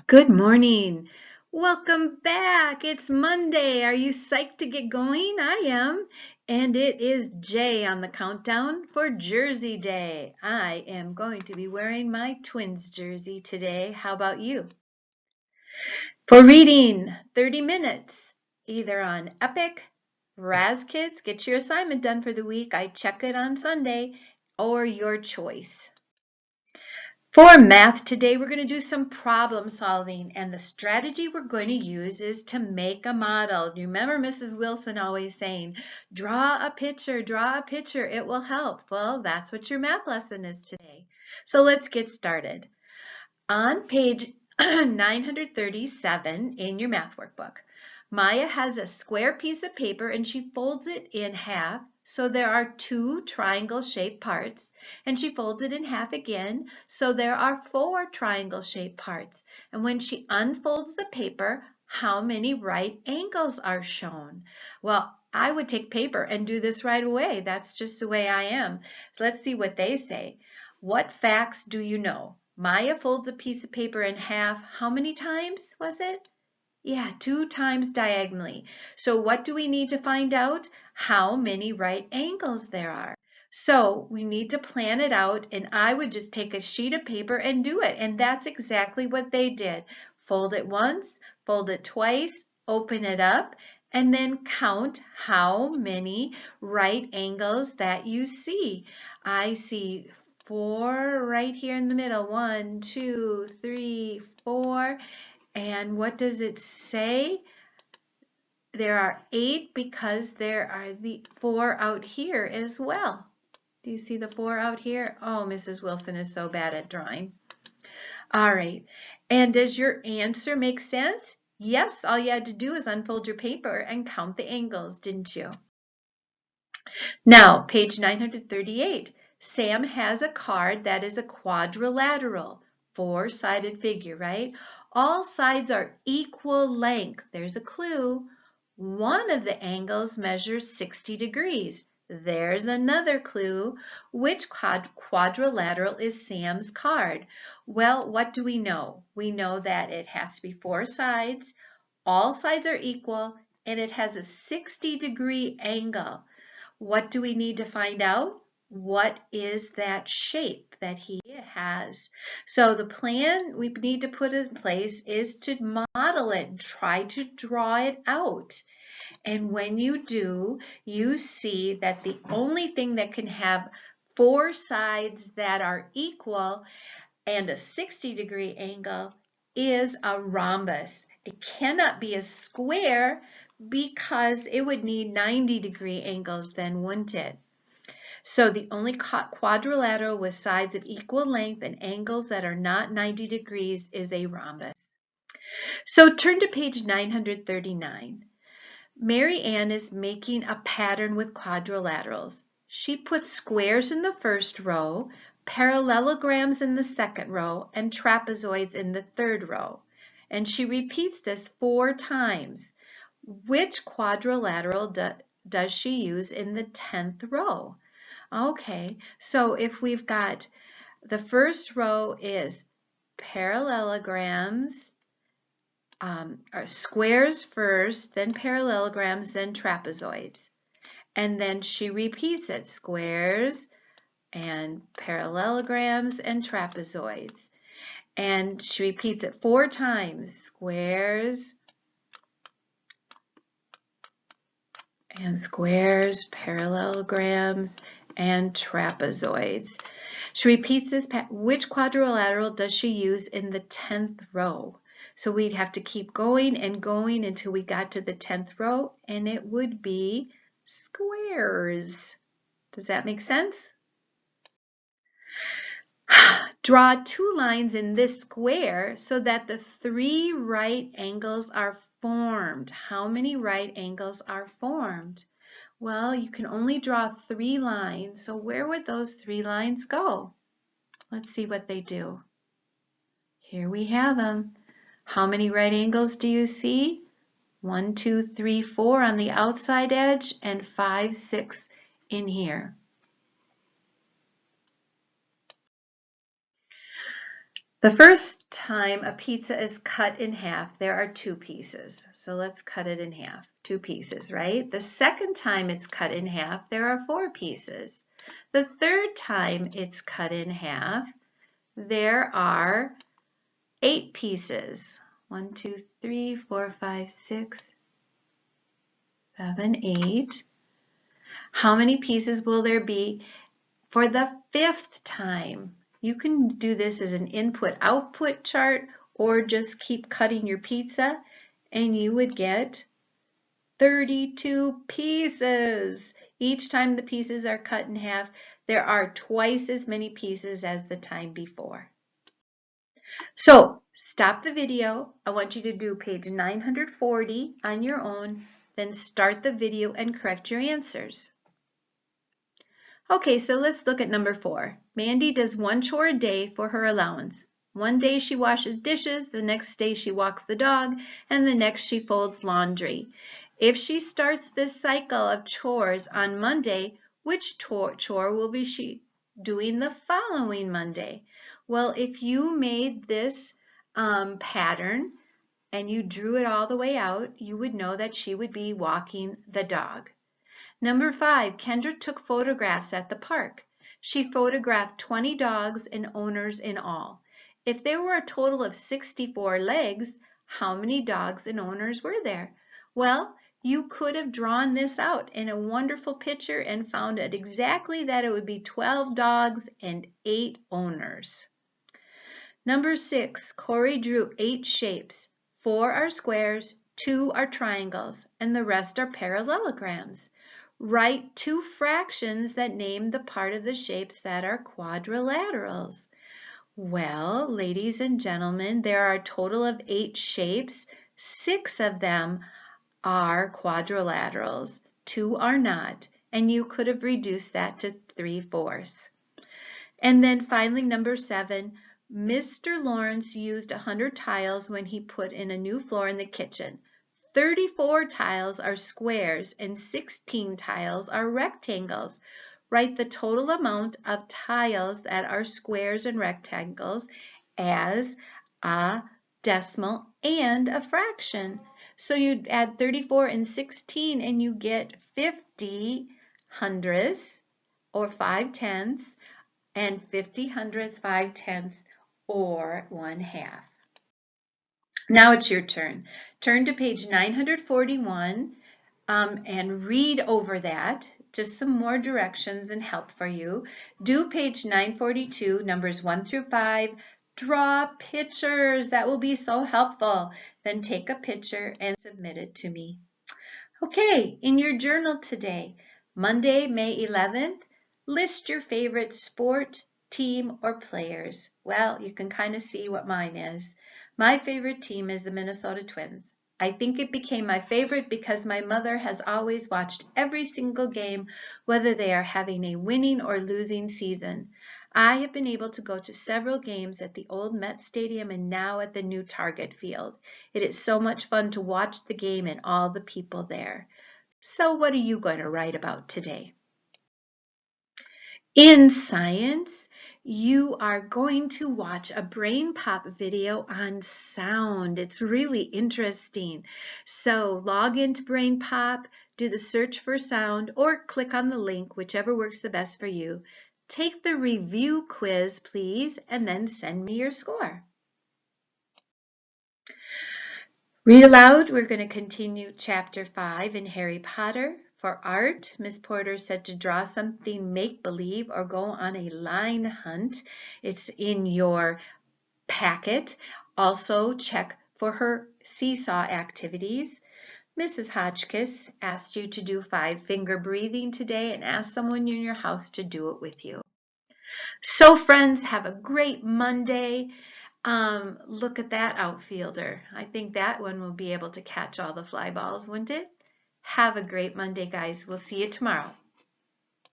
Good morning. Welcome back. It's Monday. Are you psyched to get going? I am. And it is Jay on the countdown for Jersey Day. I am going to be wearing my Twins jersey today. How about you? For reading, 30 minutes, either on Epic, Raz Kids, get your assignment done for the week. I check it on Sunday, or your choice. For math today, we're going to do some problem solving, and the strategy we're going to use is to make a model. You remember Mrs. Wilson always saying, draw a picture, it will help. Well, that's what your math lesson is today. So let's get started. On page 937 in your math workbook, Maya has a square piece of paper and she folds it in half. So there are two triangle-shaped parts, and she folds it in half again. So there are four triangle-shaped parts. And when she unfolds the paper, how many right angles are shown? Well, I would take paper and do this right away. That's just the way I am. So let's see what they say. What facts do you know? Maya folds a piece of paper in half. How many times was it? Yeah, 2 times diagonally. So what do we need to find out? How many right angles there are. So we need to plan it out, and I would just take a sheet of paper and do it. And that's exactly what they did. Fold it once, fold it twice, open it up, and then count how many right angles that you see. I see 4 right here in the middle. 1, 2, 3, 4. And what does it say? There are 8 because there are the 4 out here as well. Do you see the 4 out here? Oh, Mrs. Wilson is so bad at drawing. All right. And does your answer make sense? Yes, all you had to do is unfold your paper and count the angles, didn't you? Now, page 938. Sam has a card that is a quadrilateral, 4-sided figure, right? All sides are equal length. There's a clue. One of the angles measures 60 degrees. There's another clue. Which quadrilateral is Sam's card? Well, what do we know? We know that it has to be 4 sides, all sides are equal, and it has a 60-degree angle. What do we need to find out? What is that shape that he has? So the plan we need to put in place is to model it and try to draw it out. And when you do, you see that the only thing that can have 4 sides that are equal and a 60-degree angle is a rhombus. It cannot be a square because it would need 90-degree angles then, wouldn't it? So the only quadrilateral with sides of equal length and angles that are not 90 degrees is a rhombus. So turn to page 939. Mary Ann is making a pattern with quadrilaterals. She puts squares in the first row, parallelograms in the second row, and trapezoids in the third row. And she repeats this 4 times. Which quadrilateral does she use in the 10th row? Okay, so if we've got the first row is parallelograms, squares first, then parallelograms, then trapezoids. And then she repeats it, squares and parallelograms and trapezoids. And she repeats it 4 times, squares and squares, parallelograms, and trapezoids. She repeats this. Which quadrilateral does she use in the 10th row? So we'd have to keep going and going until we got to the 10th row, and it would be squares. Does that make sense? Draw 2 lines in this square so that the 3 right angles are formed. How many right angles are formed? Well, you can only draw 3 lines, so where would those 3 lines go? Let's see what they do. Here we have them. How many right angles do you see? 1, 2, 3, 4 on the outside edge and 5, 6 in here. The first time a pizza is cut in half, there are 2 pieces. So let's cut it in half, 2 pieces, right? The second time it's cut in half, there are 4 pieces. The third time it's cut in half, there are 8 pieces. 1, 2, 3, 4, 5, 6, 7, 8. How many pieces will there be for the 5th time? You can do this as an input-output chart or just keep cutting your pizza and you would get 32 pieces. Each time the pieces are cut in half, there are twice as many pieces as the time before. So stop the video. I want you to do page 940 on your own, then start the video and correct your answers. Okay, so let's look at number 4. Mandy does 1 chore a day for her allowance. One day she washes dishes, the next day she walks the dog, and the next she folds laundry. If she starts this cycle of chores on Monday, which chore will be she doing the following Monday? Well, if you made this pattern and you drew it all the way out, you would know that she would be walking the dog. Number 5, Kendra took photographs at the park. She photographed 20 dogs and owners in all. If there were a total of 64 legs, how many dogs and owners were there? Well, you could have drawn this out in a wonderful picture and found out exactly that it would be 12 dogs and 8 owners. Number 6, Corey drew 8 shapes. 4 are squares, 2 are triangles, and the rest are parallelograms. Write 2 fractions that name the part of the shapes that are quadrilaterals. Well, ladies and gentlemen, there are a total of 8 shapes. 6 of them are quadrilaterals. 2 are not, and you could have reduced that to 3/4. And then finally, number 7, Mr. Lawrence used 100 tiles when he put in a new floor in the kitchen. 34 tiles are squares and 16 tiles are rectangles. Write the total amount of tiles that are squares and rectangles as a decimal and a fraction. So you add 34 and 16 and you get 50 hundredths or 5/10, and 50 hundredths, 5/10, or 1/2. Now it's your turn. Turn to page 941 and read over that. Just some more directions and help for you. Do page 942, numbers 1 through 5. Draw pictures. That will be so helpful. Then take a picture and submit it to me. Okay, in your journal today, Monday, May 11th, list your favorite sport, team, or players. Well, you can kind of see what mine is. My favorite team is the Minnesota Twins. I think it became my favorite because my mother has always watched every single game, whether they are having a winning or losing season. I have been able to go to several games at the old Met Stadium and now at the new Target Field. It is so much fun to watch the game and all the people there. So what are you going to write about today? In science, you are going to watch a Brain Pop video on sound. It's really interesting. So log into Brain Pop, do the search for sound, or click on the link, whichever works the best for you. Take the review quiz, please, and then send me your score. Read aloud. We're going to continue chapter 5 in Harry Potter. For art, Miss Porter said to draw something make-believe or go on a line hunt. It's in your packet. Also check for her seesaw activities. Mrs. Hotchkiss asked you to do 5-finger breathing today and ask someone in your house to do it with you. So friends, have a great Monday. Look at that outfielder. I think that one will be able to catch all the fly balls, wouldn't it? Have a great Monday, guys. We'll see you tomorrow.